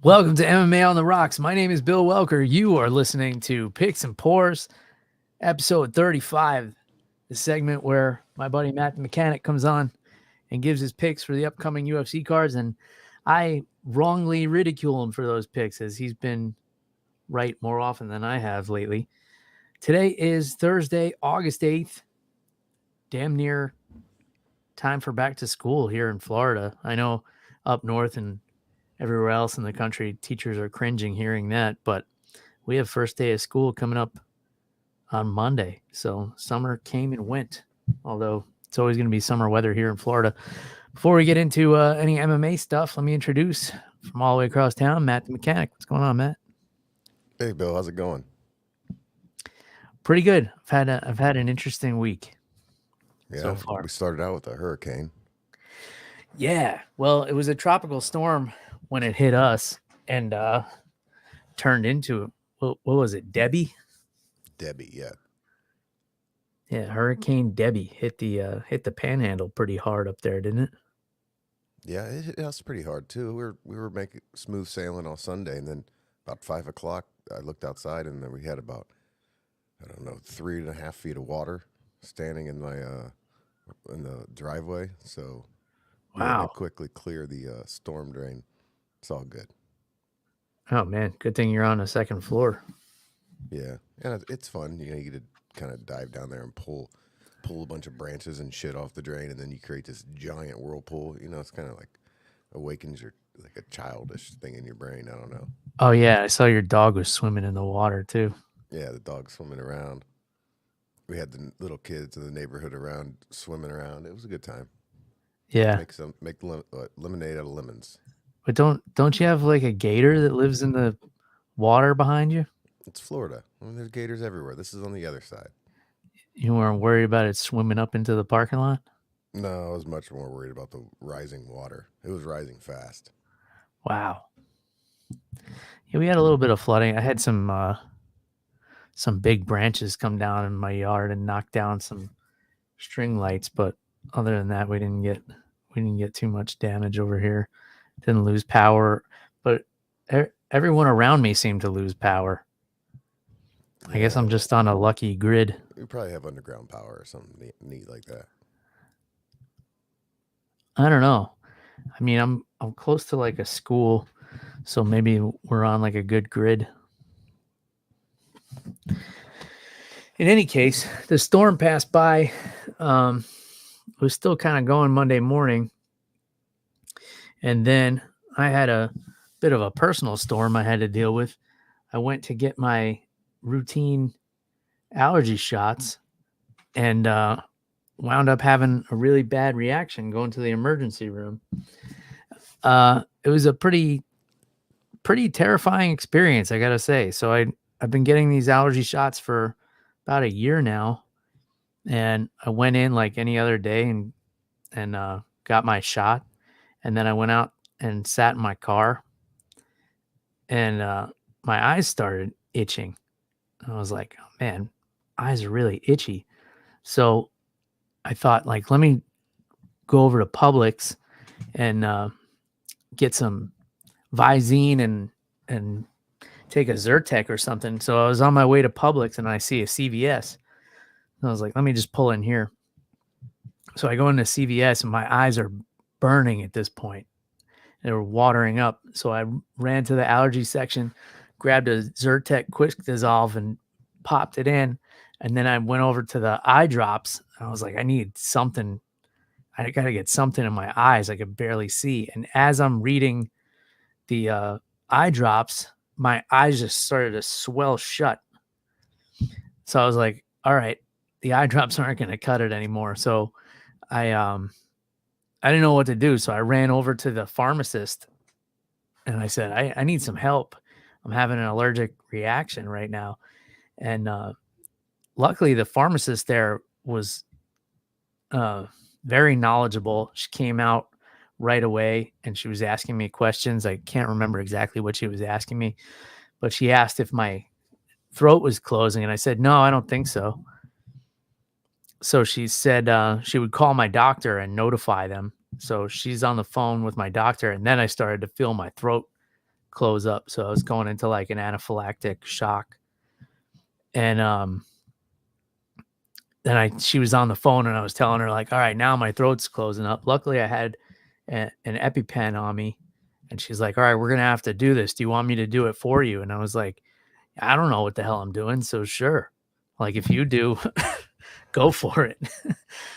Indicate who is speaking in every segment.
Speaker 1: Welcome to MMA on the Rocks. My name is Bill Welker. You are listening to Picks and Pours, episode 35, the segment where my buddy Matt the Mechanic comes on and gives his picks for the upcoming UFC cards. And I wrongly ridicule him for those picks as he's been right more often than I have lately. Today is Thursday, August 8th. Damn near time for back to school here in Florida. I know up north and everywhere else in the country, teachers are cringing hearing that, but we have first day of school coming up on Monday. So summer came and went, although it's always going to be summer weather here in Florida. Before we get into any MMA stuff, let me introduce from all the way across town, Matt the Mechanic. What's going on, Matt?
Speaker 2: Hey, Bill, how's it going?
Speaker 1: Pretty good. I've had an interesting week so
Speaker 2: Yeah,
Speaker 1: far.
Speaker 2: we started out with a hurricane.
Speaker 1: Yeah, well, it was a tropical storm when it hit us and turned into what was it, Debbie?
Speaker 2: Debbie, yeah.
Speaker 1: Yeah, Hurricane Debbie hit the Panhandle pretty hard up there, didn't it?
Speaker 2: Yeah, it hit us pretty hard too. We were making smooth sailing all Sunday, and then about 5 o'clock, I looked outside, and then we had about, I don't know, 3.5 feet of water standing in my in the driveway. So we had to
Speaker 1: Wow.
Speaker 2: quickly clear the storm drain. It's all good.
Speaker 1: Oh man, good thing you're on the second floor.
Speaker 2: Yeah, and it's fun. You know, you get to kind of dive down there and pull a bunch of branches and shit off the drain, and then you create this giant whirlpool. You know, it's kind of like awakens your like a childish thing in your brain. I don't know.
Speaker 1: Oh yeah, I saw your dog was swimming in the water too.
Speaker 2: Yeah, the dog swimming around. We had the little kids in the neighborhood around swimming around. It was a good time.
Speaker 1: Yeah,
Speaker 2: Make lemonade out of lemons.
Speaker 1: but don't you have like a gator that lives in the water behind you?
Speaker 2: It's Florida. I mean, there's gators everywhere. This is on the other side.
Speaker 1: You weren't worried about it swimming up into the parking lot?
Speaker 2: No, I was much more worried about the rising water. It was rising fast.
Speaker 1: Wow. Yeah, we had a little bit of flooding. I had some big branches come down in my yard and knock down some string lights, but other than that, we didn't get too much damage over here. Didn't lose power, but everyone around me seemed to lose power. I guess
Speaker 2: Yeah,
Speaker 1: I'm just on a lucky grid.
Speaker 2: we probably have underground power or something neat like that.
Speaker 1: I don't know. I mean, I'm close to like a school, so maybe we're on like a good grid. In any case, the storm passed by. It was still kind of going Monday morning, and then I had a bit of a personal storm I had to deal with. I went to get my routine allergy shots and wound up having a really bad reaction going to the emergency room. It was a pretty terrifying experience, I gotta say. So I've been getting these allergy shots for about a year now, and I went in like any other day and got my shot, and then I went out and sat in my car, and my eyes started itching. I was like, oh, man, eyes are really itchy. So I thought, like, let me go over to Publix and get some Visine and take a Zyrtec or something. So I was on my way to Publix and I see a CVS. And I was like, let me just pull in here. So I go into CVS and my eyes are burning at this point. They were watering up. So I ran to the allergy section, grabbed a Zyrtec Quick Dissolve and popped it in. And then I went over to the eye drops. I was like, I need something. I got to get something in my eyes. I could barely see. And as I'm reading the eye drops, my eyes just started to swell shut. So I was like, all right, the eye drops aren't going to cut it anymore. So I didn't know what to do. So I ran over to the pharmacist and I said, I need some help. I'm having an allergic reaction right now. And luckily, the pharmacist there was very knowledgeable. She came out right away and she was asking me questions. I can't remember exactly what she was asking me, but she asked if my throat was closing. And I said, no, I don't think so. So she said she would call my doctor and notify them. So she's on the phone with my doctor. And then I started to feel my throat close up. So I was going into like an anaphylactic shock. And then she was on the phone and I was telling her like, all right, now my throat's closing up. Luckily I had an EpiPen on me, and she's like, all right, we're going to have to do this. Do you want me to do it for you? And I was like, I don't know what the hell I'm doing. So sure. Like if you do, go for it.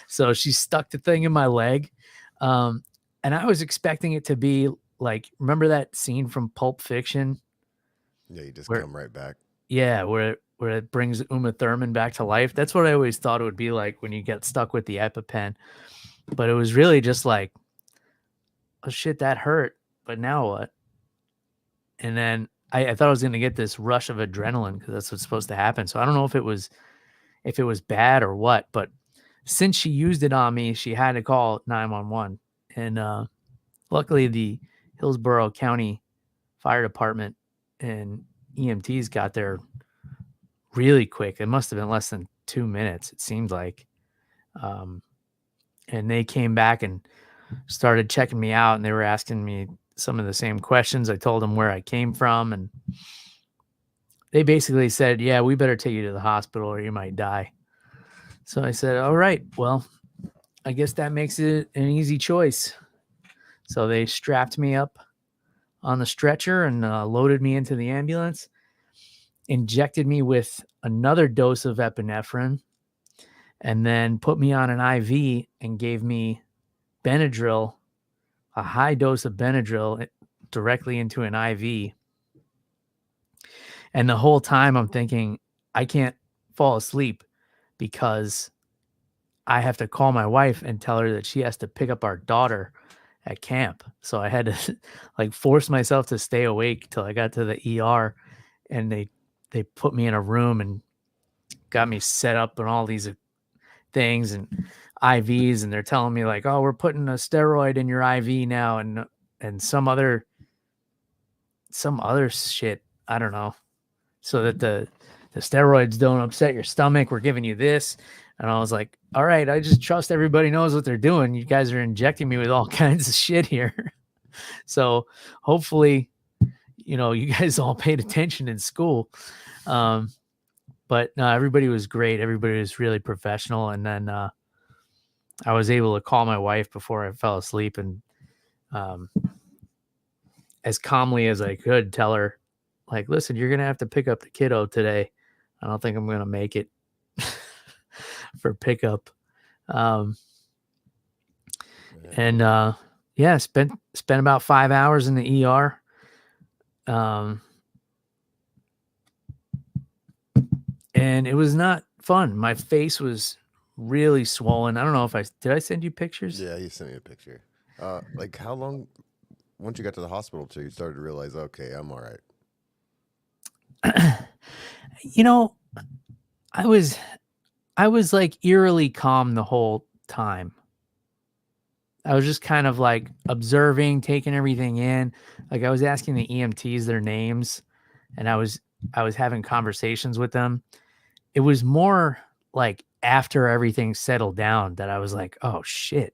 Speaker 1: So she stuck the thing in my leg. And I was expecting it to be like, remember that scene from Pulp Fiction?
Speaker 2: Yeah, you just
Speaker 1: Where,
Speaker 2: come right back.
Speaker 1: yeah, where it brings Uma Thurman back to life. That's what I always thought it would be like when you get stuck with the EpiPen. But it was really just like, oh shit, that hurt. But now what? And then I thought I was going to get this rush of adrenaline because that's what's supposed to happen. So I don't know if it was bad or what, but since she used it on me, she had to call 911. And luckily the Hillsborough County Fire Department and EMTs got there really quick. It must have been less than 2 minutes, it seemed like. And they came back and started checking me out, and they were asking me some of the same questions. I told them where I came from, and they basically said, yeah, we better take you to the hospital or you might die. So I said, all right, well, I guess that makes it an easy choice. So they strapped me up on the stretcher and loaded me into the ambulance, injected me with another dose of epinephrine, and then put me on an IV and gave me Benadryl, a high dose of Benadryl directly into an IV. And the whole time I'm thinking, I can't fall asleep because I have to call my wife and tell her that she has to pick up our daughter at camp. So I had to like force myself to stay awake till I got to the ER, and they put me in a room and got me set up and all these things and IVs, and they're telling me like, oh, we're putting a steroid in your IV now, and some other shit, I don't know, so that the steroids don't upset your stomach. We're giving you this. And I was like, all right, I just trust everybody knows what they're doing. You guys are injecting me with all kinds of shit here. So hopefully, you guys all paid attention in school. But no, everybody was great. Everybody was really professional. And then I was able to call my wife before I fell asleep and as calmly as I could tell her, like, listen, you're going to have to pick up the kiddo today. I don't think I'm going to make it for pickup. And yeah, spent about 5 hours in the ER. And it was not fun. My face was really swollen. I don't know if did I send you pictures?
Speaker 2: Yeah, you sent me a picture. Like how long once you got to the hospital till you started to realize, okay, I'm all right?
Speaker 1: I was like eerily calm the whole time. I was just kind of like observing, taking everything in. Like I was asking the EMTs their names, and I was having conversations with them. It was more like after everything settled down that I was like, oh shit,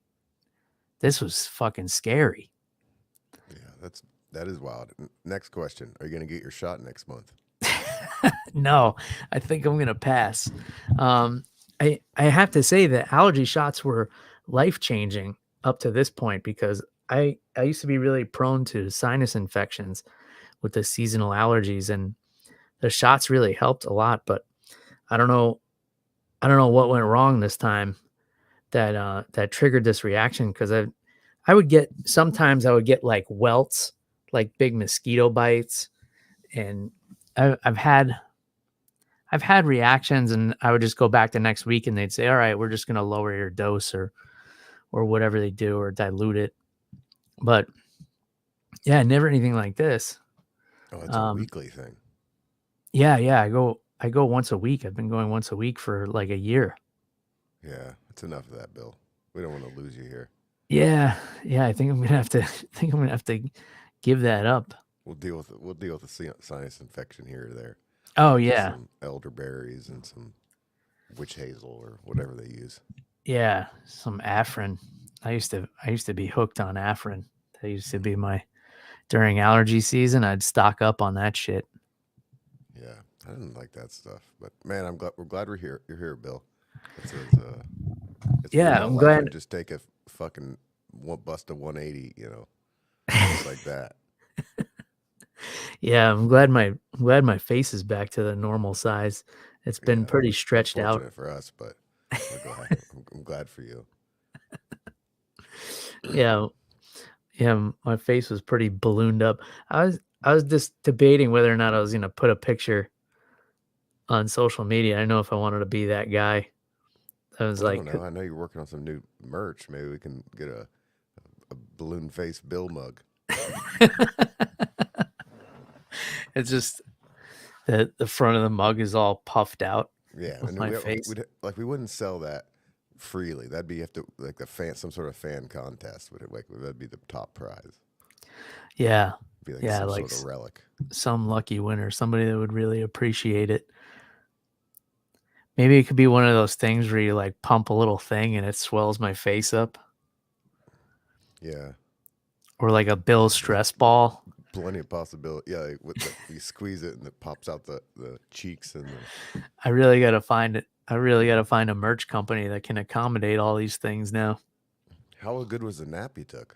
Speaker 1: this was fucking scary.
Speaker 2: Yeah, that is wild. Next question: are you going to get your shot next month?
Speaker 1: No, I think I'm gonna pass. I have to say that allergy shots were life changing up to this point because I used to be really prone to sinus infections with the seasonal allergies, and the shots really helped a lot. But I don't know what went wrong this time that triggered this reaction, because I would get like welts, like big mosquito bites, and I've had reactions, and I would just go back the next week and they'd say, all right, we're just going to lower your dose or whatever they do, or dilute it. But yeah, never anything like this.
Speaker 2: Oh, it's a weekly thing.
Speaker 1: Yeah. I go once a week. I've been going once a week for like a year.
Speaker 2: Yeah, it's enough of that, Bill. We don't want to lose you here.
Speaker 1: Yeah. I think I'm gonna have to give that up.
Speaker 2: We'll deal with the sinus infection here or there.
Speaker 1: Oh yeah.
Speaker 2: Some elderberries and some witch hazel or whatever they use.
Speaker 1: Yeah, some Afrin. I used to be hooked on Afrin. That used to be my during allergy season, I'd stock up on that shit.
Speaker 2: Yeah, I didn't like that stuff, but man, we're glad we're here. You're here, Bill. It's weird
Speaker 1: Yeah,
Speaker 2: how
Speaker 1: I'm
Speaker 2: life
Speaker 1: glad.
Speaker 2: can just take a fucking one bust a 180, just like that.
Speaker 1: Yeah, I'm glad my face is back to the normal size. It's been
Speaker 2: Yeah,
Speaker 1: pretty stretched out.
Speaker 2: unfortunate for us, but we're glad. I'm glad for you.
Speaker 1: Yeah, yeah, my face was pretty ballooned up. I was just debating whether or not I was gonna put a picture on social media. I don't know if I wanted to be that guy. I was
Speaker 2: I don't
Speaker 1: like,
Speaker 2: know. I know you're working on some new merch. Maybe we can get a balloon face Bill mug.
Speaker 1: it's just the front of the mug is all puffed out
Speaker 2: Yeah,
Speaker 1: with
Speaker 2: and
Speaker 1: my face.
Speaker 2: we wouldn't sell that freely. That'd be you have to like the fan some sort of fan contest. Would it like that'd be the top prize?
Speaker 1: Yeah,
Speaker 2: Be like
Speaker 1: yeah,
Speaker 2: some
Speaker 1: like
Speaker 2: sort of relic.
Speaker 1: some lucky winner, somebody that would really appreciate it. Maybe it could be one of those things where you like pump a little thing and it swells my face up,
Speaker 2: Yeah,
Speaker 1: or like a Bill
Speaker 2: there's
Speaker 1: stress ball.
Speaker 2: plenty of possibility. Yeah, like with you squeeze it and it pops out the cheeks and the.
Speaker 1: I really got to find it. I really got to find a merch company that can accommodate all these things now.
Speaker 2: How good was the nap you took?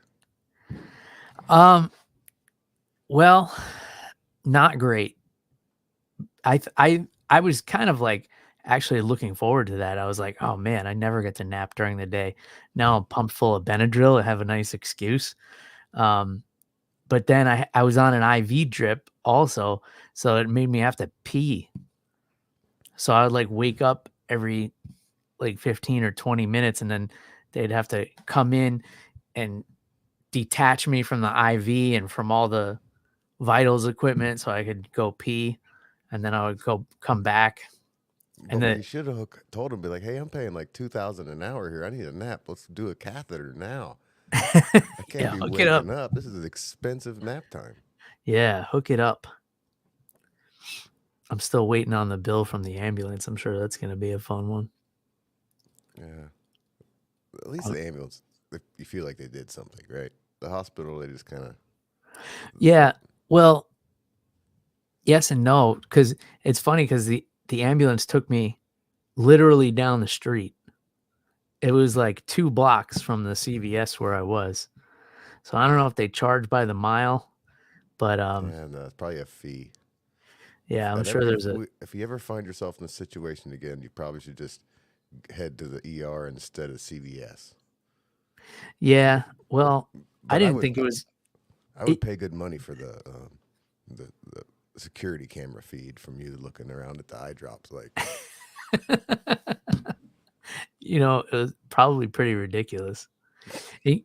Speaker 1: Um, well, not great. I was kind of like actually looking forward to that. I was like, oh man, I never get to nap during the day. Now I'm pumped full of Benadryl. I have a nice excuse. Um, but then I was on an IV drip also, so it made me have to pee. So I would like wake up every like 15 or 20 minutes, and then they'd have to come in and detach me from the IV and from all the vitals equipment so I could go pee, and then I would go come back. And
Speaker 2: But what
Speaker 1: then
Speaker 2: you should have told him, be like, "Hey, I'm paying like 2,000 an hour here. I need a nap. Let's do a catheter now. I can't
Speaker 1: yeah,
Speaker 2: be
Speaker 1: hook it up.
Speaker 2: waking up. This is expensive nap time."
Speaker 1: Yeah, hook it up. I'm still waiting on the bill from the ambulance. I'm sure that's going to be a fun one.
Speaker 2: Yeah, at least
Speaker 1: Uh,
Speaker 2: the ambulance, you feel like they did something, right? The hospital, they just kind of.
Speaker 1: Yeah. Well, yes and no, because it's funny because the ambulance took me literally down the street. It was like 2 blocks from the CVS where I was. So I don't know if they charge by the mile, but
Speaker 2: And it's probably a fee.
Speaker 1: yeah, I'm sure there's a
Speaker 2: If you ever find yourself in this situation again, you probably should just head to the ER instead of CVS.
Speaker 1: yeah. Well, I
Speaker 2: But
Speaker 1: didn't think it was
Speaker 2: I would
Speaker 1: it,
Speaker 2: pay good money for the security camera feed from you looking around at the eye drops. Like,
Speaker 1: it was probably pretty ridiculous. It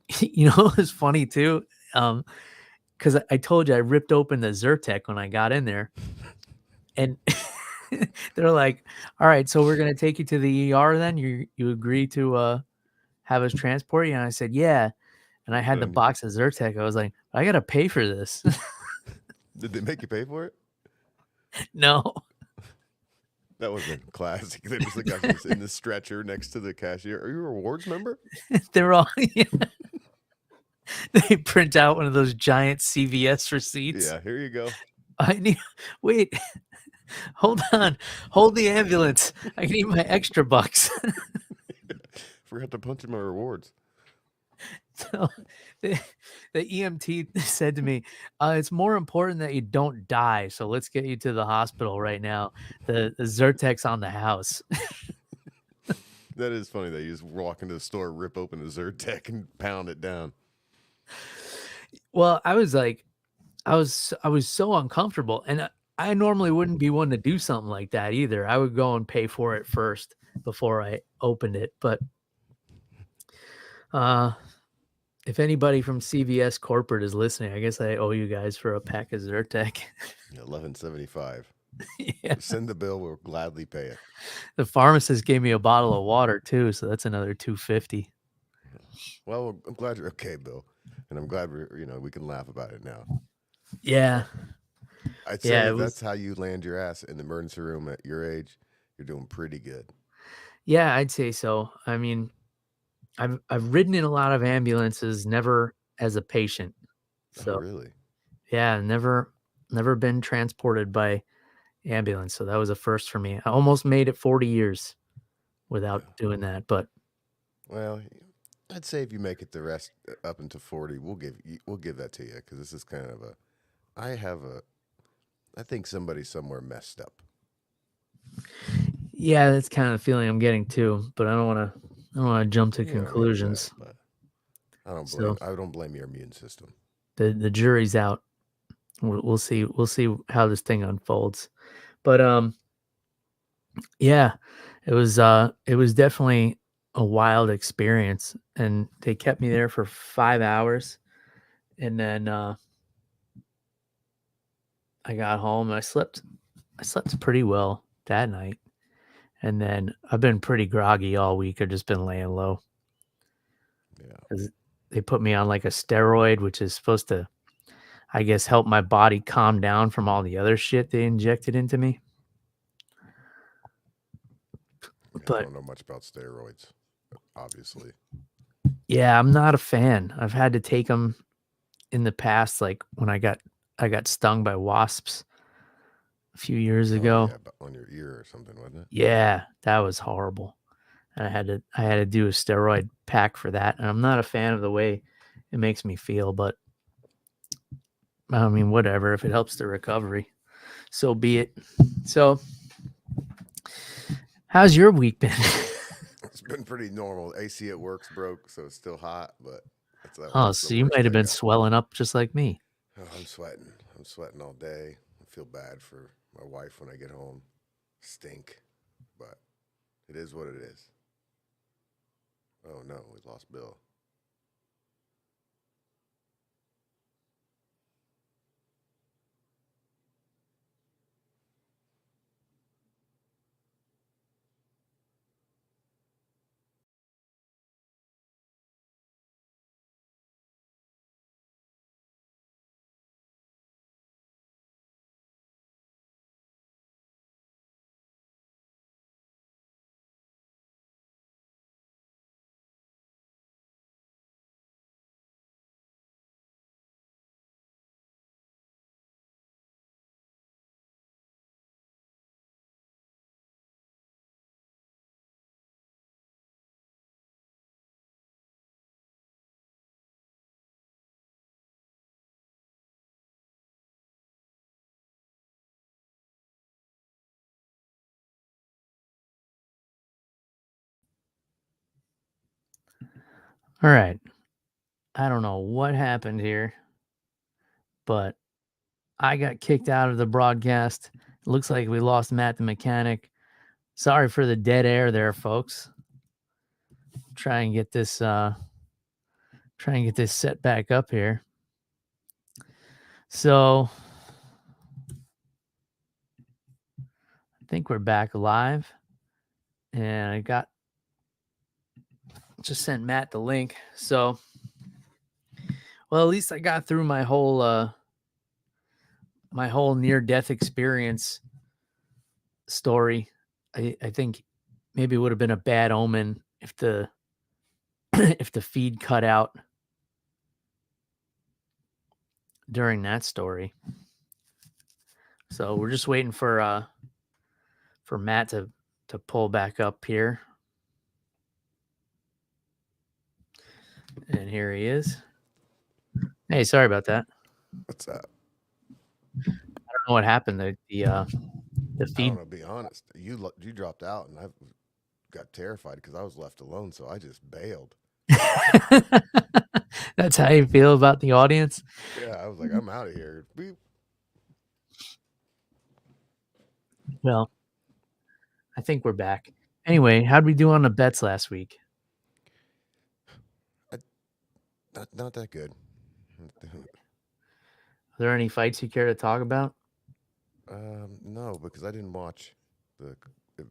Speaker 1: was funny too. Because I told you I ripped open the Zyrtec when I got in there, and they're like, "All right, so we're gonna take you to the ER. Then you agree to have us transport you?" And I said, "Yeah." And I had the
Speaker 2: and
Speaker 1: box of Zyrtec. I was like, "I gotta pay for this."
Speaker 2: did they make you pay for it?
Speaker 1: No,
Speaker 2: That would have been classic. They just got you in the stretcher next to the cashier. Are you a rewards member?
Speaker 1: they're all. They print out one of those giant CVS receipts.
Speaker 2: Yeah, here you go.
Speaker 1: I need. Wait, hold on. Hold the ambulance. I need my extra bucks.
Speaker 2: Forgot to punch in my rewards.
Speaker 1: So the, the EMT said to me, "It's more important that you don't die. So let's get you to the hospital right now. The Zyrtec's on the house."
Speaker 2: That is funny that you just walk into the store, rip open the Zyrtec, and pound it down.
Speaker 1: Well, I was like, I was so uncomfortable, and I normally wouldn't be one to do something like that either. I would go and pay for it first before I opened it. But uh, if anybody from CVS corporate is listening, I guess I owe you guys for a pack of Zyrtec.
Speaker 2: 11.75.
Speaker 1: Yeah.
Speaker 2: Send the bill. We'll gladly pay it.
Speaker 1: The pharmacist gave me a bottle of water too, so that's another $2.50.
Speaker 2: Well, I'm glad you're okay, Bill, and I'm glad we can laugh about it now.
Speaker 1: Yeah.
Speaker 2: I'd say
Speaker 1: Yeah, it
Speaker 2: if that's
Speaker 1: was.
Speaker 2: how you land your ass in the emergency room at your age, you're doing pretty good.
Speaker 1: Yeah, I'd say so. I mean, I've ridden in a lot of ambulances, never as a patient.
Speaker 2: Oh,
Speaker 1: So
Speaker 2: really?
Speaker 1: Yeah, never been transported by ambulance, so that was a first for me. I almost made it 40 years without
Speaker 2: Yeah.
Speaker 1: doing that, but
Speaker 2: Well, I'd say if you make it the rest up into 40, we'll give that to you because this is kind of a. I have a. I think somebody somewhere messed up.
Speaker 1: yeah, that's kind of the feeling I'm getting too, but I don't want to jump to
Speaker 2: You don't have to get upset,
Speaker 1: conclusions.
Speaker 2: but I don't
Speaker 1: So
Speaker 2: blame. I don't blame your immune system.
Speaker 1: the jury's out. We'll see how this thing unfolds. But yeah, it was definitely a wild experience, and they kept me there for 5 hours, and then I got home and I slept pretty well that night. And then I've been pretty groggy all week. I've just been laying low
Speaker 2: Yeah,
Speaker 1: 'cause they put me on like a steroid, which is supposed to, I guess, help my body calm down from all the other shit they injected into me.
Speaker 2: yeah. I
Speaker 1: But
Speaker 2: don't know much about steroids, obviously.
Speaker 1: yeah, I'm not a fan. I've had to take them in the past, like when I got stung by wasps a few years
Speaker 2: Oh
Speaker 1: ago.
Speaker 2: yeah, but on your ear or something, wasn't it?
Speaker 1: Yeah, that was horrible. And I had to do a steroid pack for that. And I'm not a fan of the way it makes me feel, but I mean, whatever. If it helps the recovery, so be it. So, how's your week been?
Speaker 2: It's been pretty normal. AC at work's broke, so it's still hot, but
Speaker 1: Oh,
Speaker 2: that's the
Speaker 1: so you might
Speaker 2: worst
Speaker 1: have
Speaker 2: I
Speaker 1: been
Speaker 2: got.
Speaker 1: swelling up just like me.
Speaker 2: Oh, I'm sweating. I'm sweating all day. I feel bad for my wife when I get home. Stink, but it is what it is. Oh no, we lost Bill.
Speaker 1: All right. I don't know what happened here, but I got kicked out of the broadcast. It looks like we lost Matt the mechanic. Sorry for the dead air there, folks. Try and get this set back up here. So I think we're back live. And I just sent Matt the link. So well, at least I got through my whole near death experience story. I think maybe it would have been a bad omen if the if the feed cut out during that story. So we're just waiting for Matt to pull back up here. And here he is. Hey, sorry about that.
Speaker 2: What's that?
Speaker 1: I don't know what happened. The
Speaker 2: I don't
Speaker 1: feed.
Speaker 2: know. To be honest, you dropped out, and I got terrified because I was left alone, so I just bailed.
Speaker 1: That's how you feel about the audience?
Speaker 2: Yeah, I was like, I'm out of here.
Speaker 1: Well, I think we're back. Anyway, how'd we do on the bets last week?
Speaker 2: I, not that good.
Speaker 1: Are there any fights you care to talk about?
Speaker 2: No, because I didn't watch the the,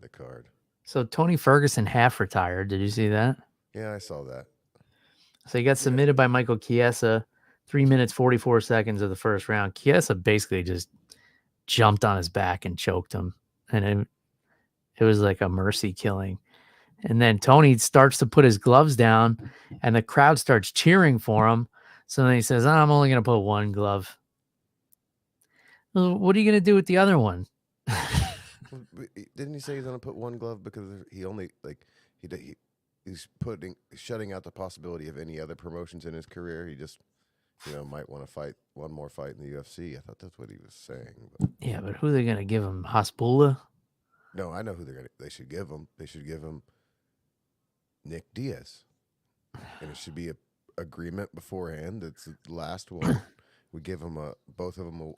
Speaker 2: the card.
Speaker 1: So Tony Ferguson half retired. Did you see that?
Speaker 2: Yeah, I saw that.
Speaker 1: So he got
Speaker 2: Yeah,
Speaker 1: submitted by Michael Chiesa, 3 minutes 44 seconds of the first round. Chiesa basically just jumped on his back and choked him, and it was like a mercy killing. And then Tony starts to put his gloves down, and the crowd starts cheering for him. So then he says, "I'm only going to put one glove." Well, what are you going to do with the other one?
Speaker 2: Didn't he say he's gonna put one glove because he only like he's shutting out the possibility of any other promotions in his career. He just might want to fight one more fight in the UFC. I thought that's what he was saying. But
Speaker 1: Yeah, but who are they going to give him? Hasbullah?
Speaker 2: no, I know who they should give him. They should give him Nick Diaz, and it should be a agreement beforehand. That's the last one. We give them both of them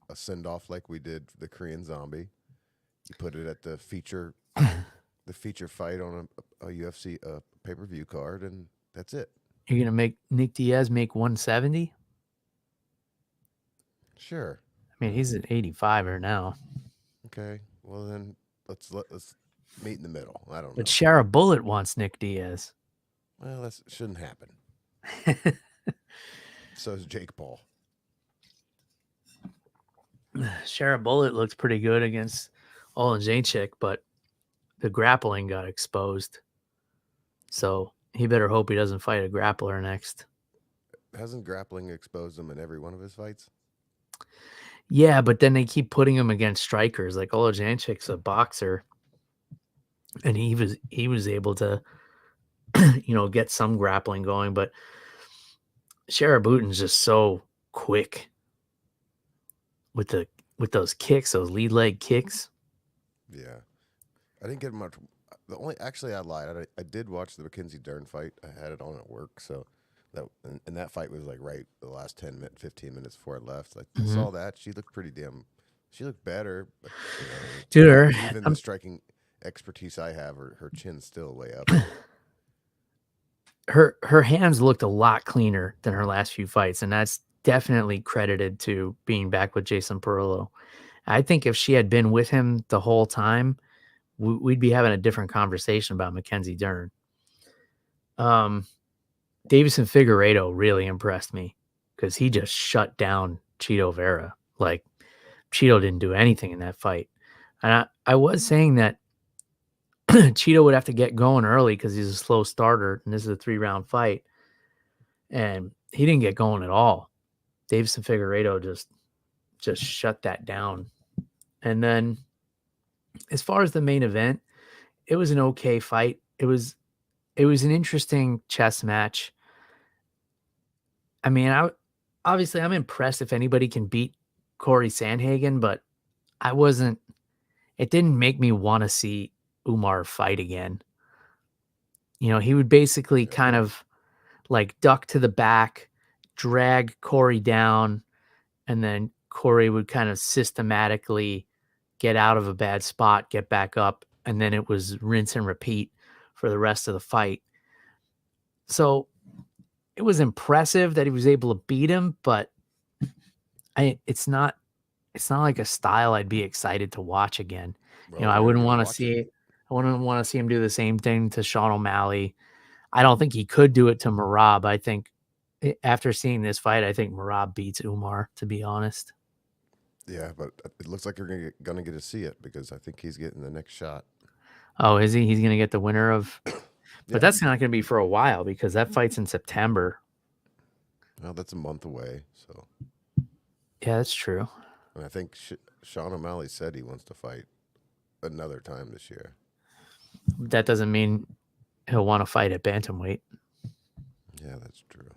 Speaker 2: a send off like we did the Korean Zombie. You put it at the feature fight on a UFC pay per view card, and that's it.
Speaker 1: You're going to make Nick Diaz make 170?
Speaker 2: Sure.
Speaker 1: I mean, he's at 85er now.
Speaker 2: Okay. Well then, let's meet in the middle. I don't
Speaker 1: But
Speaker 2: know.
Speaker 1: Shara Bullet wants Nick Diaz.
Speaker 2: Well, that shouldn't happen. So is Jake Paul.
Speaker 1: Shara Bullet looks pretty good against Olajuwon, but the grappling got exposed. So he better hope he doesn't fight a grappler next.
Speaker 2: Hasn't grappling exposed him in every one of his fights?
Speaker 1: Yeah, but then they keep putting him against strikers. Like Olajuwon's a boxer, and he was able to, get some grappling going. But Sharabutin's just so quick with those kicks, those lead leg kicks.
Speaker 2: Yeah. I didn't get much. Actually, I lied. I did watch the Mackenzie Dern fight. I had it on at work, so and that fight was like right the last 15 minutes before I left. I saw that. She looked pretty damn. She looked better, but
Speaker 1: Dude,
Speaker 2: even the striking expertise I have, her chin's still way up.
Speaker 1: her hands looked a lot cleaner than her last few fights, and that's definitely credited to being back with Jason Perillo. I think if she had been with him the whole time, we'd be having a different conversation about Mackenzie Dern. Davison Figueiredo really impressed me because he just shut down Chito Vera. Like, Chito didn't do anything in that fight. And I was saying that Chito would have to get going early because he's a slow starter, and this is a 3-round fight. And he didn't get going at all. Davison Figueiredo just shut that down. And then as far as the main event, it was an okay fight. It was an interesting chess match. I mean, obviously I'm impressed if anybody can beat Corey Sandhagen, but it didn't make me want to see Umar fight again. He would basically kind of like duck to the back, drag Corey down, and then Corey would kind of systematically get out of a bad spot, get back up, and then it was rinse and repeat for the rest of the fight. So it was impressive that he was able to beat him, but it's not like a style I'd be excited to watch again.
Speaker 2: Well,
Speaker 1: I
Speaker 2: we were
Speaker 1: wouldn't
Speaker 2: gonna
Speaker 1: want to
Speaker 2: watch it.
Speaker 1: see him do the same thing to Sean O'Malley. I don't think he could do it to Merab. I think after seeing this fight, I think Merab beats Umar, to be honest.
Speaker 2: Yeah, but it looks like you're gonna get to see it because I think he's getting the next shot.
Speaker 1: Oh, is he? He's going to get the winner of... But
Speaker 2: Yeah.
Speaker 1: that's not going to be for a while because that fight's in September.
Speaker 2: Well, that's a month away. So.
Speaker 1: Yeah, that's true.
Speaker 2: And I think Sean O'Malley said he wants to fight another time this year.
Speaker 1: That doesn't mean he'll want to fight at bantamweight.
Speaker 2: Yeah, that's true.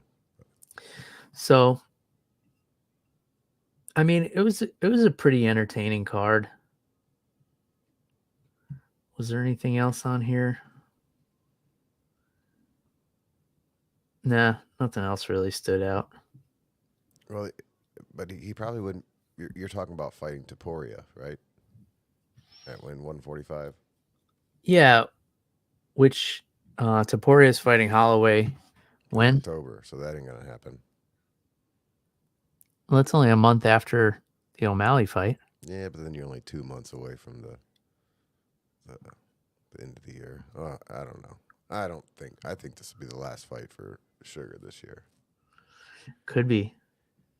Speaker 1: So, I mean, it was a pretty entertaining card. Was there anything else on here? Nah, nothing else really stood out.
Speaker 2: Well, but he probably wouldn't. You're talking about fighting Topuria, right? At 145.
Speaker 1: Yeah, which Topuria is fighting Holloway when?
Speaker 2: October, so that ain't gonna happen.
Speaker 1: Well, it's only a month after the O'Malley fight.
Speaker 2: Yeah, but then you're only 2 months away from the end of the year. I don't know. I think this will be the last fight for Sugar this year.
Speaker 1: Could be.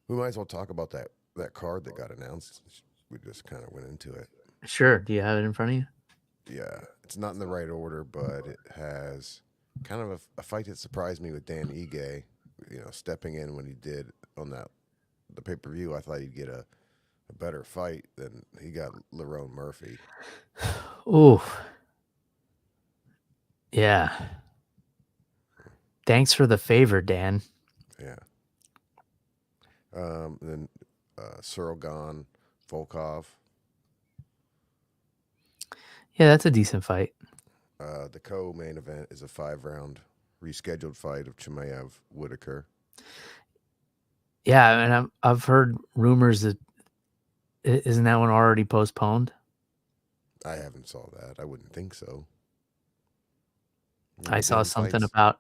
Speaker 2: We might as well talk about that card that got announced. We just kind of went into it.
Speaker 1: Sure. Do you have it in front of you?
Speaker 2: Yeah, it's not in the right order, but it has kind of a fight that surprised me with Dan Ige, stepping in when he did on the pay-per-view. I thought he'd get a a better fight than he got Lerone Murphy.
Speaker 1: Ooh, yeah. Thanks for the favor, Dan.
Speaker 2: Yeah. Then Serghei, Volkov.
Speaker 1: Yeah, that's a decent fight.
Speaker 2: The co-main event is a 5-round rescheduled fight of Chimaev Whitaker.
Speaker 1: Yeah, and I've heard rumors that isn't that one already postponed?
Speaker 2: I haven't saw that. I wouldn't think so.
Speaker 1: I saw
Speaker 2: Them
Speaker 1: something
Speaker 2: fights.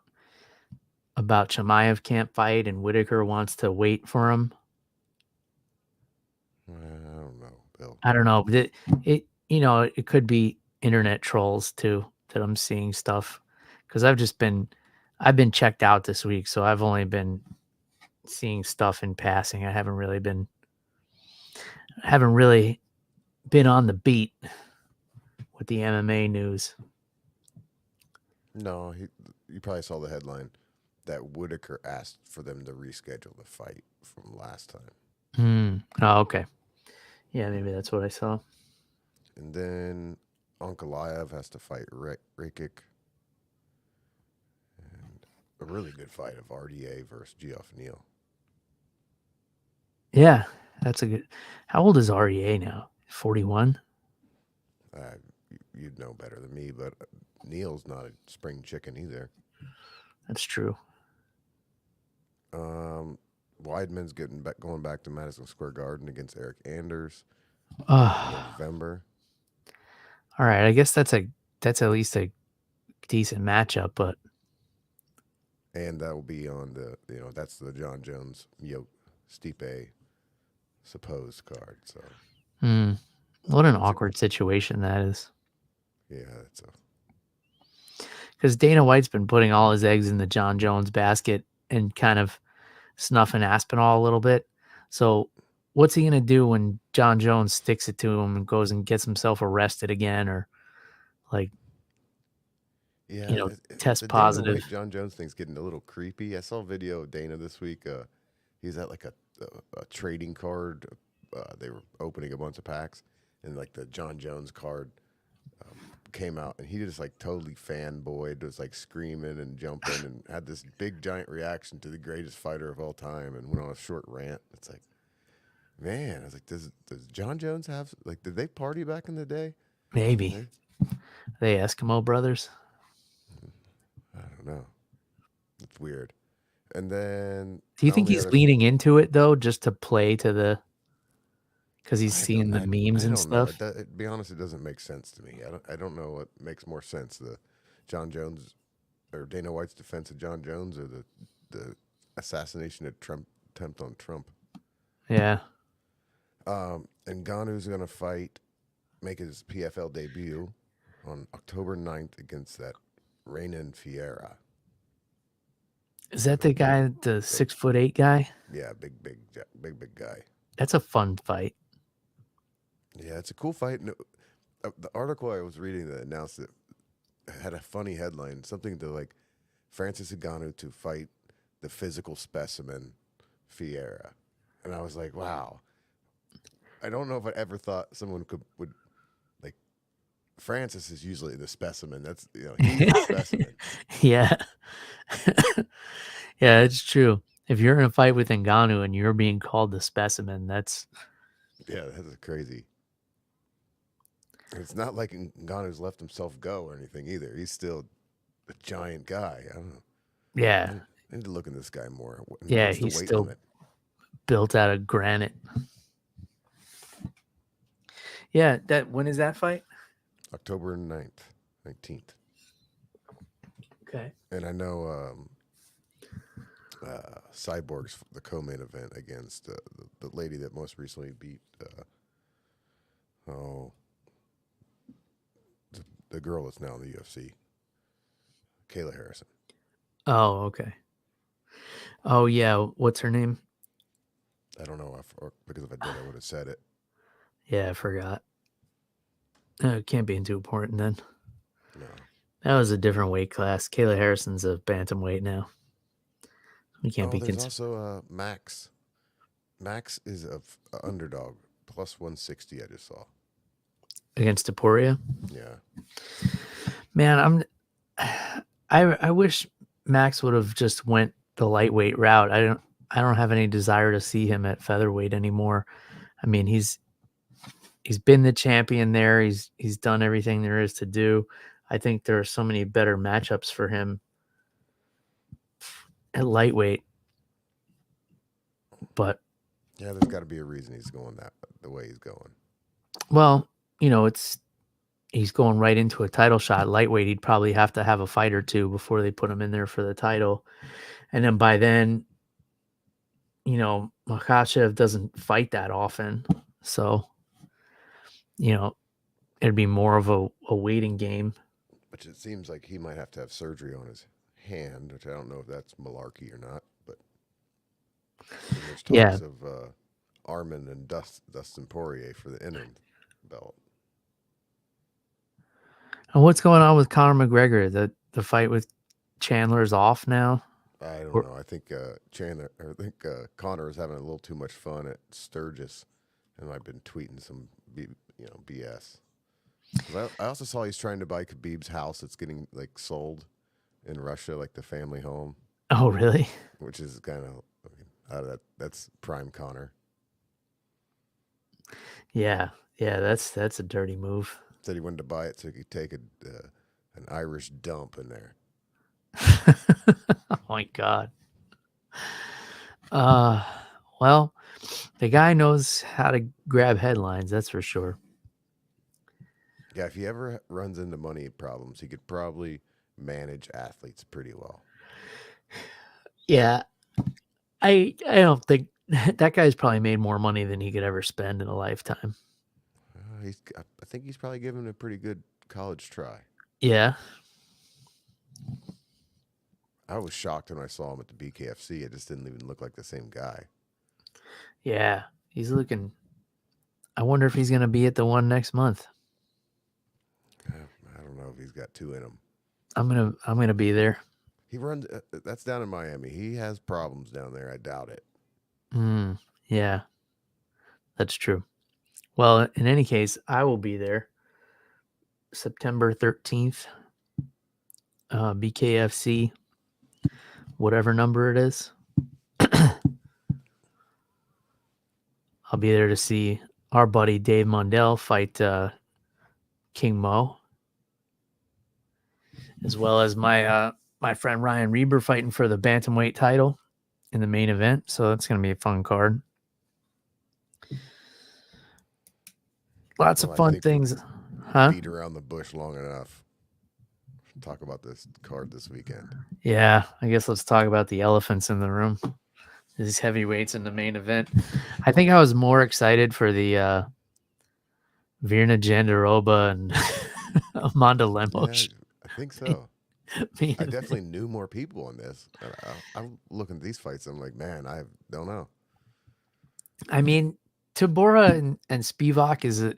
Speaker 1: about Chimaev can't fight and Whitaker wants to wait for him.
Speaker 2: I don't know, Bill.
Speaker 1: I don't know. It it could be internet trolls too that I'm seeing stuff because I've been checked out this week, so I've only been seeing stuff in passing. I haven't really been on the beat with the MMA news.
Speaker 2: No, you probably saw the headline that Whitaker asked for them to reschedule the fight from last time.
Speaker 1: Oh, okay. Yeah, maybe that's what I saw.
Speaker 2: And then Ankalaev has to fight Rakic. And a really good fight of RDA versus Geoff Neal.
Speaker 1: Yeah, that's a good. How old is REA now? 41?
Speaker 2: You'd know better than me, but Neal's not a spring chicken either.
Speaker 1: That's true.
Speaker 2: Weidman's going back to Madison Square Garden against Eric Anders in November.
Speaker 1: All right. I guess that's at least a decent matchup, but
Speaker 2: And that will be on that's the John Jones Stipe supposed card. So
Speaker 1: what an
Speaker 2: that's
Speaker 1: awkward situation that is.
Speaker 2: yeah, that's a
Speaker 1: Because Dana White's been putting all his eggs in the John Jones basket and kind of snuffing Aspinall a little bit. So what's he gonna do when John Jones sticks it to him and goes and gets himself arrested again, or like
Speaker 2: yeah.
Speaker 1: test
Speaker 2: The Dana
Speaker 1: positive?
Speaker 2: White John Jones thing's getting a little creepy. I saw a video of Dana this week. He's at like a trading card. They were opening a bunch of packs, and like the John Jones card came out, and he just like totally fanboyed, was like screaming and jumping, and had this big giant reaction to the greatest fighter of all time, and went on a short rant. It's like, man, I was like, does John Jones have like, did they party back in the day?
Speaker 1: Maybe
Speaker 2: They,
Speaker 1: they Eskimo brothers.
Speaker 2: I don't know. It's weird. And then
Speaker 1: Do you
Speaker 2: the
Speaker 1: think
Speaker 2: only
Speaker 1: he's
Speaker 2: other,
Speaker 1: leaning into it though, just to play to the because he's
Speaker 2: I don't,
Speaker 1: seeing the memes
Speaker 2: I
Speaker 1: and
Speaker 2: don't know.
Speaker 1: stuff?
Speaker 2: Be honest, it doesn't make sense to me. I don't know what makes more sense: the John Jones or Dana White's defense of John Jones, or the assassination attempt on Trump.
Speaker 1: Yeah.
Speaker 2: And Ngannou's going to make his PFL debut on October 9th against that Renan Fiera.
Speaker 1: Is that the guy, the 6'8" guy?
Speaker 2: Yeah, big guy.
Speaker 1: That's a fun fight.
Speaker 2: Yeah, it's a cool fight. No, the article I was reading that announced it had a funny headline, something to like Francis Ngannou to fight the physical specimen Fiera, and I was like, wow. I don't know if I ever thought someone would like. Francis is usually the specimen. That's he's the specimen.
Speaker 1: Yeah. Yeah, it's true. If you're in a fight with Ngannou and you're being called the specimen, that's
Speaker 2: Yeah, that's crazy. It's not like Ngannou's let himself go or anything either. He's still a giant guy. I don't know.
Speaker 1: yeah.
Speaker 2: I need to look at this guy more.
Speaker 1: Yeah,
Speaker 2: What's the
Speaker 1: he's
Speaker 2: weight
Speaker 1: still
Speaker 2: limit?
Speaker 1: built out of granite. Yeah, when is that fight?
Speaker 2: October 9th, 19th.
Speaker 1: Okay.
Speaker 2: And I know Cyborg's the co-main event against the lady that most recently beat the girl that's now in the UFC, Kayla Harrison.
Speaker 1: Oh, okay. Oh yeah, what's her name?
Speaker 2: I don't know because if I did, I would have said it.
Speaker 1: Yeah, I forgot. It can't be too important then.
Speaker 2: No.
Speaker 1: That was a different weight class. Kayla Harrison's a bantamweight now. We can't
Speaker 2: Oh,
Speaker 1: be
Speaker 2: there's also Max. Max is a underdog plus 160. I just saw.
Speaker 1: against Taporia.
Speaker 2: Yeah.
Speaker 1: Man, I wish Max would have just went the lightweight route. I don't have any desire to see him at featherweight anymore. I mean, he's been the champion there. He's done everything there is to do. I think there are so many better matchups for him at lightweight. But
Speaker 2: Yeah, there's got to be a reason he's going the way he's going.
Speaker 1: well, he's going right into a title shot. Lightweight, he'd probably have to have a fight or two before they put him in there for the title. And then by then, Makhachev doesn't fight that often. So, it'd be more of a waiting game.
Speaker 2: Which it seems like he might have to have surgery on his hand, which I don't know if that's malarkey or not. But then there's
Speaker 1: Yeah.
Speaker 2: talks of Armin and Dustin Poirier for the interim belt.
Speaker 1: And what's going on with Conor McGregor? The fight with Chandler's off now?
Speaker 2: I don't know. I think Connor is having a little too much fun at Sturgis, and I've been tweeting some BS. 'Cause I also saw he's trying to buy Khabib's house that's getting like sold in Russia, like the family home,
Speaker 1: Oh, really?
Speaker 2: which is kind of that's prime Connor.
Speaker 1: Yeah. Yeah, that's a dirty move.
Speaker 2: Said he wanted to buy it so he could take an Irish dump in there.
Speaker 1: Oh my God. Well, the guy knows how to grab headlines, that's for sure.
Speaker 2: Yeah, if he ever runs into money problems, he could probably manage athletes pretty well.
Speaker 1: Yeah. I don't think that guy's probably made more money than he could ever spend in a lifetime.
Speaker 2: I think he's probably given a pretty good college try.
Speaker 1: Yeah.
Speaker 2: I was shocked when I saw him at the BKFC. It just didn't even look like the same guy.
Speaker 1: Yeah. He's looking. I wonder if he's going to be at the one next month.
Speaker 2: I don't know if he's got two in him.
Speaker 1: I'm going to be there.
Speaker 2: He runs. That's down in Miami. He has problems down there. I doubt it.
Speaker 1: Yeah. That's true. Well, in any case, I will be there September 13th. BKFC, whatever number it is. I'll be there to see our buddy Dave Mondell fight King Mo, as well as my friend Ryan Reber fighting for the bantamweight title in the main event. So that's going to be a fun card. Lots of fun things. Huh?
Speaker 2: Beat around the bush long enough. Talk about this card this weekend.
Speaker 1: Yeah, I guess let's talk about the elephants in the room. These heavyweights in the main event. I think I was more excited for the Virna Jandiroba and Amanda Lemos.
Speaker 2: Yeah, I think so.
Speaker 1: I
Speaker 2: I definitely knew more people on this. I'm looking at these fights. I'm like, man, I don't know.
Speaker 1: I mean, Tybura and Spivac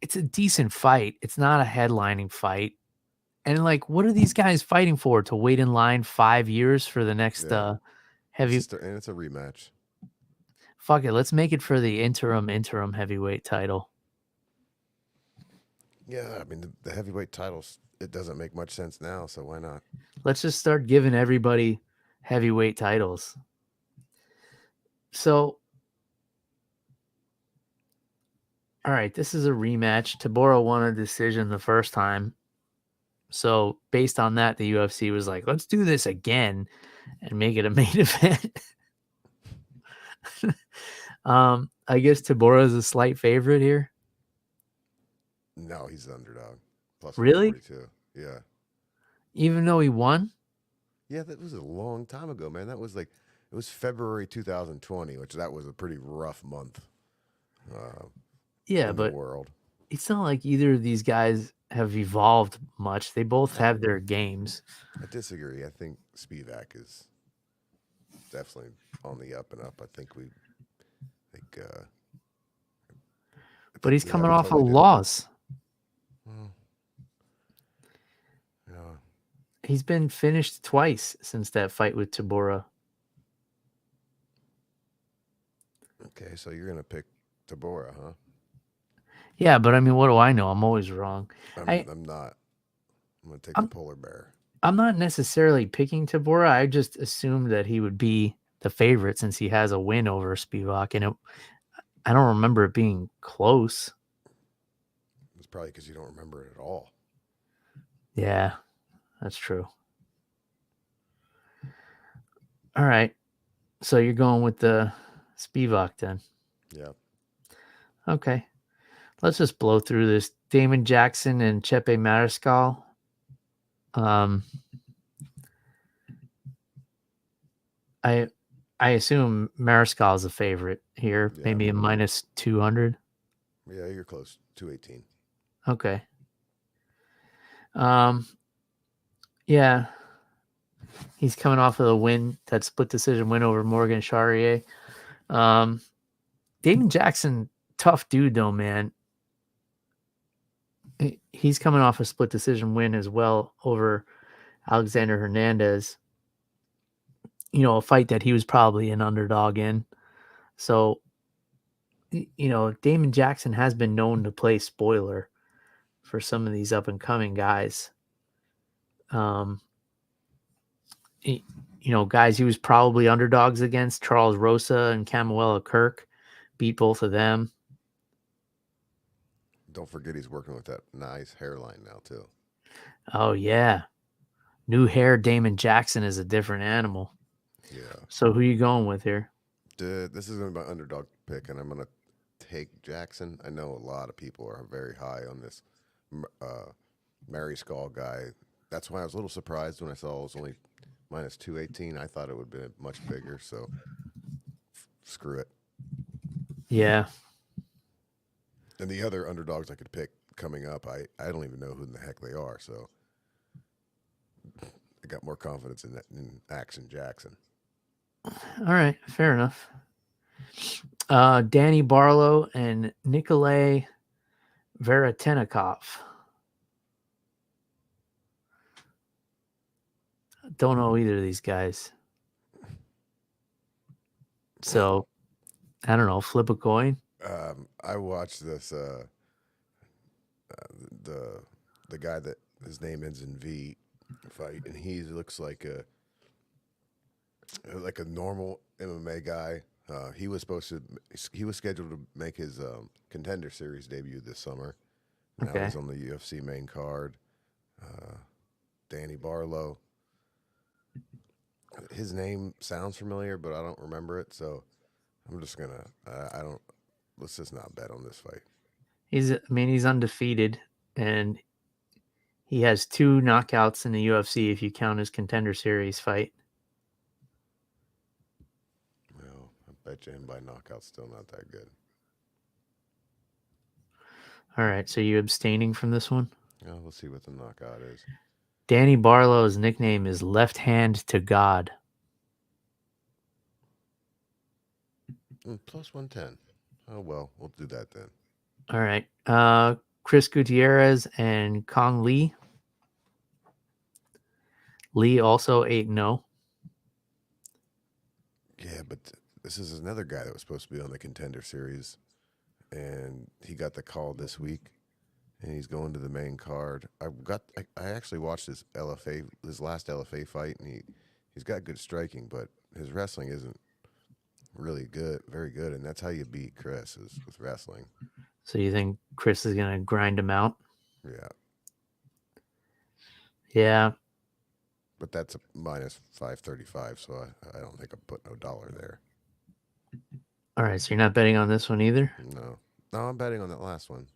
Speaker 1: it's a decent fight. It's not a headlining fight. And like, what are these guys fighting for? To wait in line 5 years for the next heavy?
Speaker 2: And it's a rematch.
Speaker 1: Fuck it. Let's make it for the interim heavyweight title.
Speaker 2: Yeah, I mean the heavyweight titles. It doesn't make much sense now, so why not?
Speaker 1: Let's just start giving everybody heavyweight titles. So, all right, this is a rematch. Tybura won a decision the first time. So, based on that, the UFC was like, let's do this again and make it a main event. I guess Tybura is a slight favorite here.
Speaker 2: No, he's the underdog. Plus
Speaker 1: Really?
Speaker 2: 142. Yeah.
Speaker 1: Even though he won?
Speaker 2: Yeah, that was a long time ago, man. That was it was February 2020, which that was a pretty rough month.
Speaker 1: Yeah,
Speaker 2: in
Speaker 1: but
Speaker 2: the world.
Speaker 1: It's not like either of these guys have evolved much. They both have their games.
Speaker 2: I disagree. I think Spivac is definitely on the up and up. I think
Speaker 1: but he's coming off a loss.
Speaker 2: Well, yeah.
Speaker 1: He's been finished twice since that fight with Tybura.
Speaker 2: Okay, so you're gonna pick Tybura, huh?
Speaker 1: Yeah, but I mean, what do I know? I'm always wrong.
Speaker 2: I'm not. I'm gonna take the
Speaker 1: I'm
Speaker 2: polar bear.
Speaker 1: I'm not necessarily picking Tybura. I just assumed that he would be the favorite since he has a win over Spivac, and I don't remember it being close.
Speaker 2: It's probably because you don't remember it at all.
Speaker 1: Yeah, that's true. All right, so you're going with the Spivac then.
Speaker 2: Yeah.
Speaker 1: Okay, let's just blow through this. Damon Jackson and Chepe Mariscal. Um, I I assume Mariscal is a favorite here,
Speaker 2: Yeah.
Speaker 1: maybe a minus 200.
Speaker 2: Yeah, you're close. 218.
Speaker 1: Okay. Um, yeah, he's coming off of the win, that split decision win over Morgan Charrier. Um, Damon Jackson, tough dude though, man. He's coming off a split decision win as well over Alexander Hernandez. You know, a fight that he was probably an underdog in. So, you know, Damon Jackson has been known to play spoiler for some of these up and coming guys. Um, you know, guys he was probably underdogs against, Charles Rosa and Camuela Kirk, beat both of them.
Speaker 2: Don't forget he's working with that nice hairline now too.
Speaker 1: Oh yeah, new hair Damon Jackson is a different animal.
Speaker 2: Yeah.
Speaker 1: So who you going with here?
Speaker 2: This is going to be my underdog pick, and I'm going to take Jackson. I know a lot of people are very high on this Mary Skull guy. That's why I was a little surprised when I saw it was only minus 218. I thought it would be much bigger, so screw it.
Speaker 1: Yeah,
Speaker 2: And the other underdogs I could pick coming up, I don't even know who in the heck they are, so I got more confidence in that in Action Jackson.
Speaker 1: all right, fair enough. Danny Barlow and Nikolay Veretennikov. Don't know either of these guys. So I don't know. Flip a coin.
Speaker 2: I watched this the the guy that his name ends in V fight, and he looks like a normal MMA guy. He was scheduled to make his contender series debut this summer. Now
Speaker 1: Okay.
Speaker 2: he's on the UFC main card. Danny Barlow. His name sounds familiar, but I don't remember it. So I'm just gonna. I don't. Let's just not bet on this fight.
Speaker 1: He's undefeated, and he has 2 knockouts in the UFC if you count his contender series fight.
Speaker 2: Well, I bet you him by knockout's still not that good.
Speaker 1: All right, so you abstaining from this one?
Speaker 2: Yeah, we'll see what the knockout is.
Speaker 1: Danny Barlow's nickname is Left Hand to God.
Speaker 2: Plus 110. Oh well, we'll do that then.
Speaker 1: All right. Chris Gutierrez and Kong Lee. Lee also 8-0.
Speaker 2: Yeah, but this is another guy that was supposed to be on the contender series, and he got the call this week, and he's going to the main card. I actually watched his last LFA fight, and he's got good striking, but his wrestling isn't really good, very good, and that's how you beat Chris is with wrestling.
Speaker 1: So you think Chris is going to grind him out?
Speaker 2: Yeah,
Speaker 1: Yeah.
Speaker 2: but that's a minus 535, so I don't think I put no dollar there.
Speaker 1: All right, so you're not betting on this one either?
Speaker 2: No, I'm betting on that last one.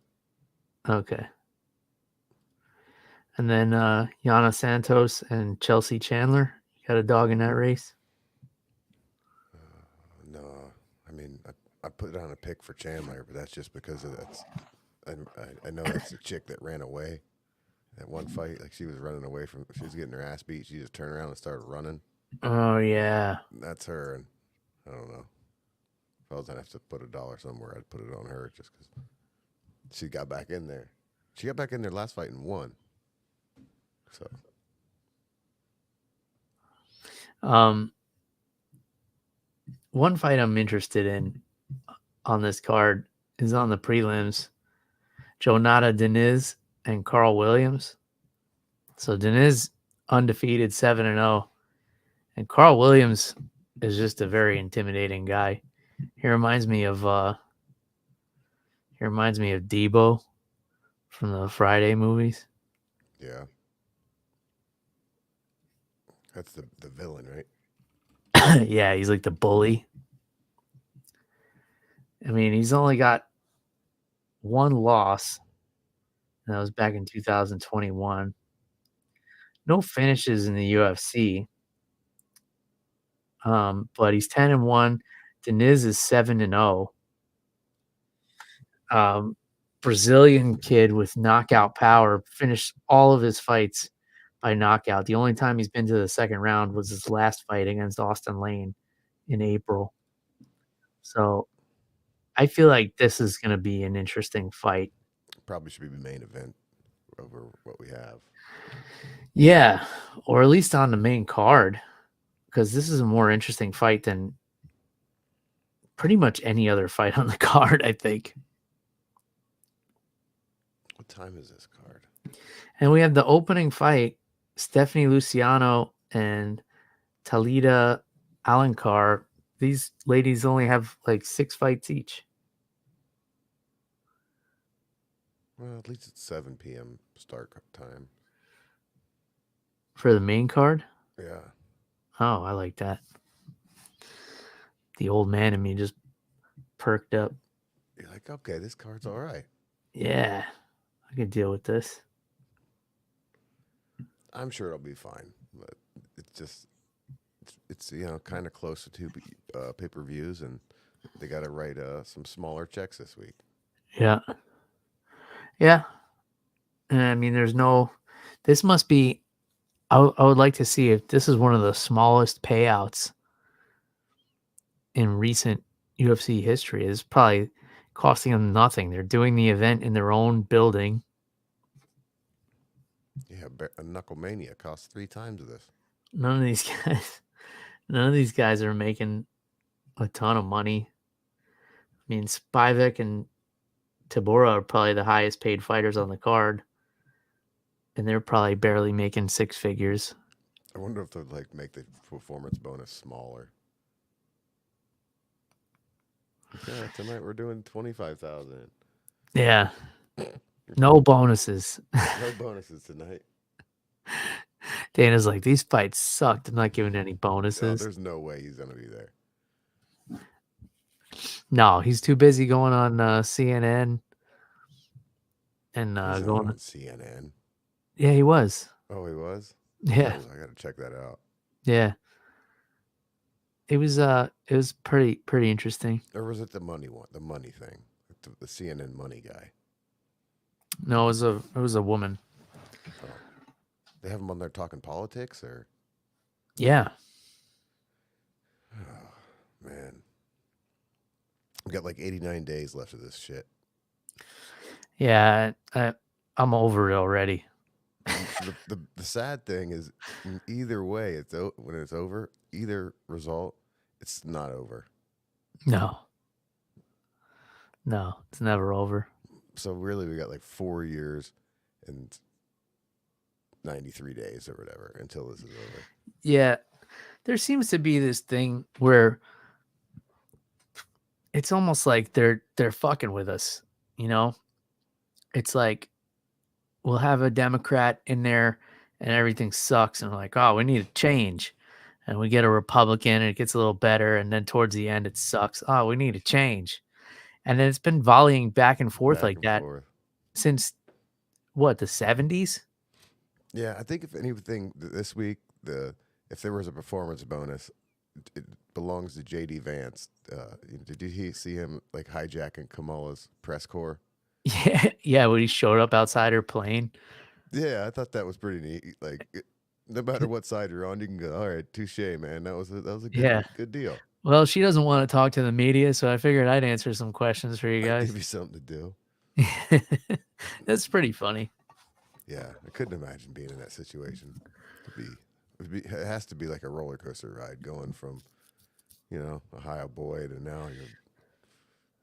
Speaker 1: Okay. And then Yana Santos and Chelsea Chandler. You got a dog in that race?
Speaker 2: No, I mean I put on a pick for Chandler, but that's just because of that's. I know that's the chick that ran away at one fight. Like she was running away from. She was getting her ass beat. She just turned around and started running.
Speaker 1: Oh, yeah.
Speaker 2: That's her, and I don't know. If I was gonna have to put a dollar somewhere, I'd put it on her just because she got back in there. She got back in there last fight and won. So
Speaker 1: Um, one fight I'm interested in on this card is on the prelims. Jonata Diniz and Carl Williams. So Diniz undefeated 7-0, and Carl Williams is just a very intimidating guy. He reminds me of Debo from the Friday movies.
Speaker 2: Yeah. That's the villain, right?
Speaker 1: Yeah, he's like the bully. I mean, he's only got one loss, and that was back in 2021. No finishes in the UFC, but he's 10-1. Deniz is 7-0. Brazilian kid with knockout power, finished all of his fights by knockout. The only time he's been to the second round was his last fight against Austin Lane in April. So I feel like this is going to be an interesting fight.
Speaker 2: Probably should be the main event over what we have.
Speaker 1: Yeah, or at least on the main card, because this is a more interesting fight than pretty much any other fight on the card, I think.
Speaker 2: What time is this card?
Speaker 1: And we have the opening fight, Stephanie Luciano and Talita Alencar. These ladies only have like 6 fights each.
Speaker 2: Well, at least it's 7 p.m. start time.
Speaker 1: For the main card?
Speaker 2: Yeah.
Speaker 1: Oh, I like that. The old man in me just perked up.
Speaker 2: You're like, okay, this card's all right.
Speaker 1: Yeah, I can deal with this.
Speaker 2: I'm sure it'll be fine, but it's just it's kind of close to 2 pay-per-views, and they got to write some smaller checks this week.
Speaker 1: Yeah. Yeah. And I mean, this must be, I would like to see if this is one of the smallest payouts in recent UFC history. It's probably costing them nothing. They're doing the event in their own building.
Speaker 2: Yeah, a Knucklemania costs 3 times this.
Speaker 1: None of these guys are making a ton of money. I mean, Spivac and Tybura are probably the highest paid fighters on the card, and they're probably barely making 6 figures.
Speaker 2: I wonder if they'll make the performance bonus smaller. Yeah, tonight we're doing 25,000.
Speaker 1: Yeah. No bonuses.
Speaker 2: No bonuses tonight.
Speaker 1: Dana's like, these fights sucked. I'm not giving any
Speaker 2: Oh,
Speaker 1: bonuses.
Speaker 2: there's no way he's gonna be there.
Speaker 1: No, he's too busy going on CNN and
Speaker 2: He's
Speaker 1: going.
Speaker 2: on CNN.
Speaker 1: Yeah, he was.
Speaker 2: Oh, he was.
Speaker 1: Yeah,
Speaker 2: I gotta check that out.
Speaker 1: yeah. It was pretty interesting.
Speaker 2: Or was it the money one? The money thing. The CNN money guy.
Speaker 1: No, it was a woman.
Speaker 2: Oh. They have him on there talking politics, or
Speaker 1: Yeah.
Speaker 2: oh, man. We got like 89 days left of this shit.
Speaker 1: Yeah, I'm over it already.
Speaker 2: The sad thing is, either way, when it's over, either result, it's not over.
Speaker 1: No, it's never over.
Speaker 2: So really, we got like 4 years and 93 days or whatever until this is over.
Speaker 1: Yeah, there seems to be this thing where it's almost like they're fucking with us, you know? It's like we'll have a Democrat in there and everything sucks and we're like, oh, we need a change. And we get a Republican and it gets a little better. And then towards the end, it sucks. Oh, we need a change. And then it's been volleying back and forth like that since what, the 70s?
Speaker 2: Yeah, I think if anything this week, if there was a performance bonus, it belongs to JD Vance. Did you see him like hijacking Kamala's press corps?
Speaker 1: Yeah, when he showed up outside her plane.
Speaker 2: Yeah, I thought that was pretty neat. Like, no matter what side you're on, you can go, all right, touche, man. That was a good deal.
Speaker 1: Well, she doesn't want to talk to the media, so I figured I'd answer some questions for you guys.
Speaker 2: Give you something to do.
Speaker 1: That's pretty funny.
Speaker 2: Yeah, I couldn't imagine being in that situation. It has to be like a roller coaster ride going from, a Ohio boy to now you're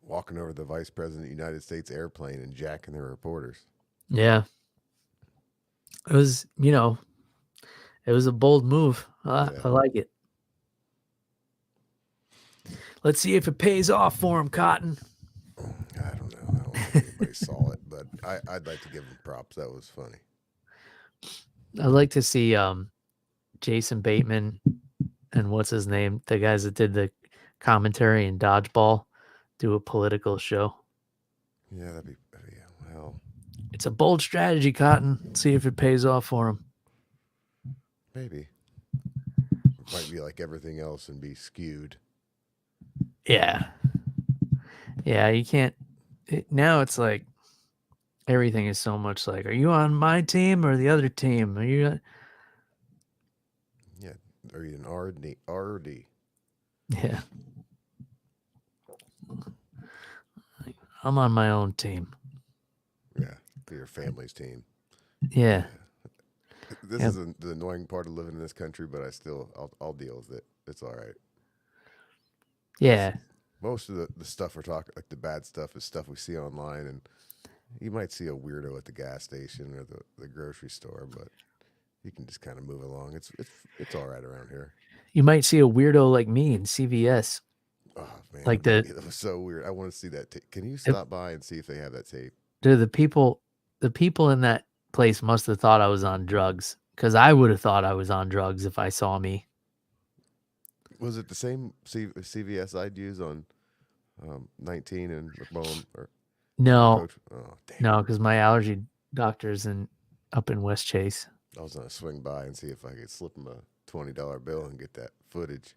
Speaker 2: walking over to the vice president of the United States airplane and jacking the reporters.
Speaker 1: Yeah. It was, it was a bold move.
Speaker 2: Yeah.
Speaker 1: I like it. Let's see if it pays off for him, Cotton.
Speaker 2: I don't know. I don't think anybody saw it, but I'd like to give him props. That was funny.
Speaker 1: I'd like to see Jason Bateman and what's his name, the guys that did the commentary in Dodgeball, do a political show.
Speaker 2: Yeah, that'd be well.
Speaker 1: It's a bold strategy, Cotton. See if it pays off for him.
Speaker 2: Maybe. It might be like everything else and be skewed.
Speaker 1: Yeah. Yeah, you can't. Now it's like everything is so much like, are you on my team or the other team? Are you?
Speaker 2: Yeah, or even RD.
Speaker 1: Yeah. I'm on my own team.
Speaker 2: Yeah, your family's team.
Speaker 1: Yeah.
Speaker 2: This is the annoying part of living in this country, but I'll deal with it. It's all right.
Speaker 1: Yeah.
Speaker 2: Most of the stuff we're talking, like the bad stuff, is stuff we see online, and you might see a weirdo at the gas station or the grocery store, but you can just kind of move along. It's all right around here.
Speaker 1: You might see a weirdo like me in CVS.
Speaker 2: Oh man,
Speaker 1: Like
Speaker 2: that was so weird. I want to see that. Can you stop by and see if they have that tape?
Speaker 1: Dude, the people in that place must have thought I was on drugs, because I would have thought I was on drugs if I saw me.
Speaker 2: Was it the same CVS I'd use on 19 and McMullen? Or
Speaker 1: No,
Speaker 2: oh, damn.
Speaker 1: no, because my allergy doctor's up in West Chase.
Speaker 2: I was gonna swing by and see if I could slip him a $20 bill and get that footage.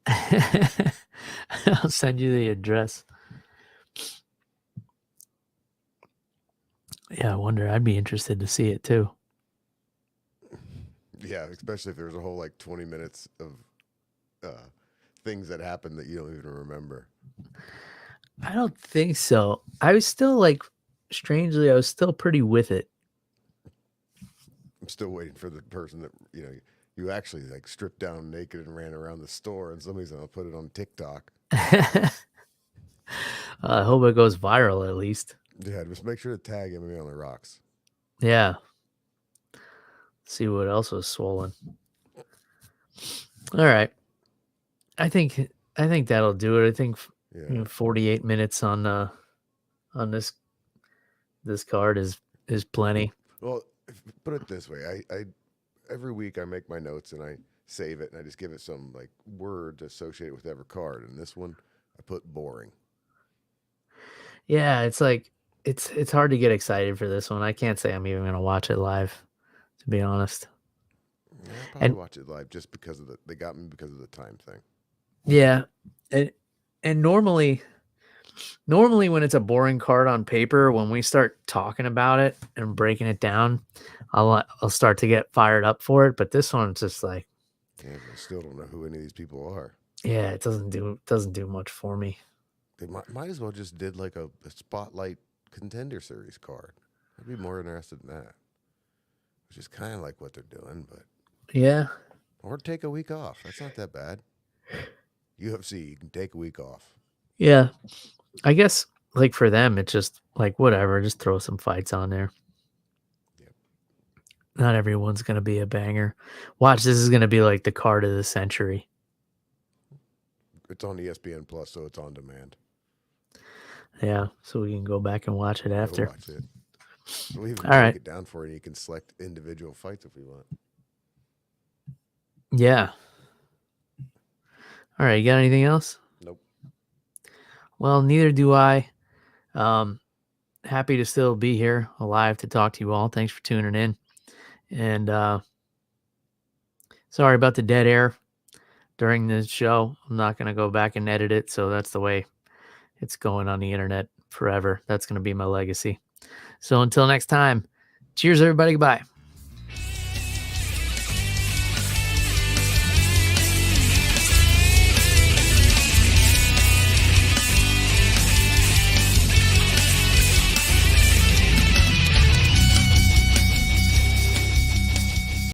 Speaker 1: I'll send you the address. Yeah, I wonder. I'd be interested to see it too.
Speaker 2: Yeah, especially if there's a whole like 20 minutes of things that happened that you don't even remember.
Speaker 1: I don't think so. I was still strangely, I was still pretty with it.
Speaker 2: I'm still waiting for the person that, you actually like stripped down naked and ran around the store, and somebody's gonna put it on TikTok.
Speaker 1: I hope it goes viral at least.
Speaker 2: Yeah, just make sure to tag MMA on the rocks.
Speaker 1: Yeah. See what else was swollen. All right. I think that'll do it. I think 48 minutes on this card is plenty.
Speaker 2: Well, put it this way: I every week I make my notes and I save it and I just give it some like word associated with every card. And this one, I put boring.
Speaker 1: Yeah, it's like it's hard to get excited for this one. I can't say I'm even gonna watch it live, to be honest.
Speaker 2: Yeah, I'll probably watch it live just because they got me because of the time thing.
Speaker 1: Yeah, and normally when it's a boring card on paper, when we start talking about it and breaking it down, I'll start to get fired up for it. But this one's just like,
Speaker 2: yeah, I still don't know who any of these people are.
Speaker 1: Yeah, it doesn't do much for me.
Speaker 2: They might as well just did like a spotlight contender series card. I'd be more interested in that. Which is kind of like what they're doing, but
Speaker 1: yeah.
Speaker 2: Or take a week off. That's not that bad. UFC, you can take a week off.
Speaker 1: Yeah. I guess like for them, it's just like whatever, just throw some fights on there.
Speaker 2: Yep.
Speaker 1: Not everyone's gonna be a banger. Watch, this is gonna be like the card of the century.
Speaker 2: It's on ESPN Plus, so it's on demand.
Speaker 1: Yeah, so we can go back and watch it after.
Speaker 2: Go watch it. We'll even
Speaker 1: break
Speaker 2: it down for you. You can select individual fights if you want.
Speaker 1: Yeah. All right, you got anything else?
Speaker 2: Nope.
Speaker 1: Well, neither do I. Happy to still be here alive to talk to you all. Thanks for tuning in. And sorry about the dead air during this show. I'm not going to go back and edit it, so that's the way it's going on the internet forever. That's going to be my legacy. So until next time, cheers, everybody. Goodbye.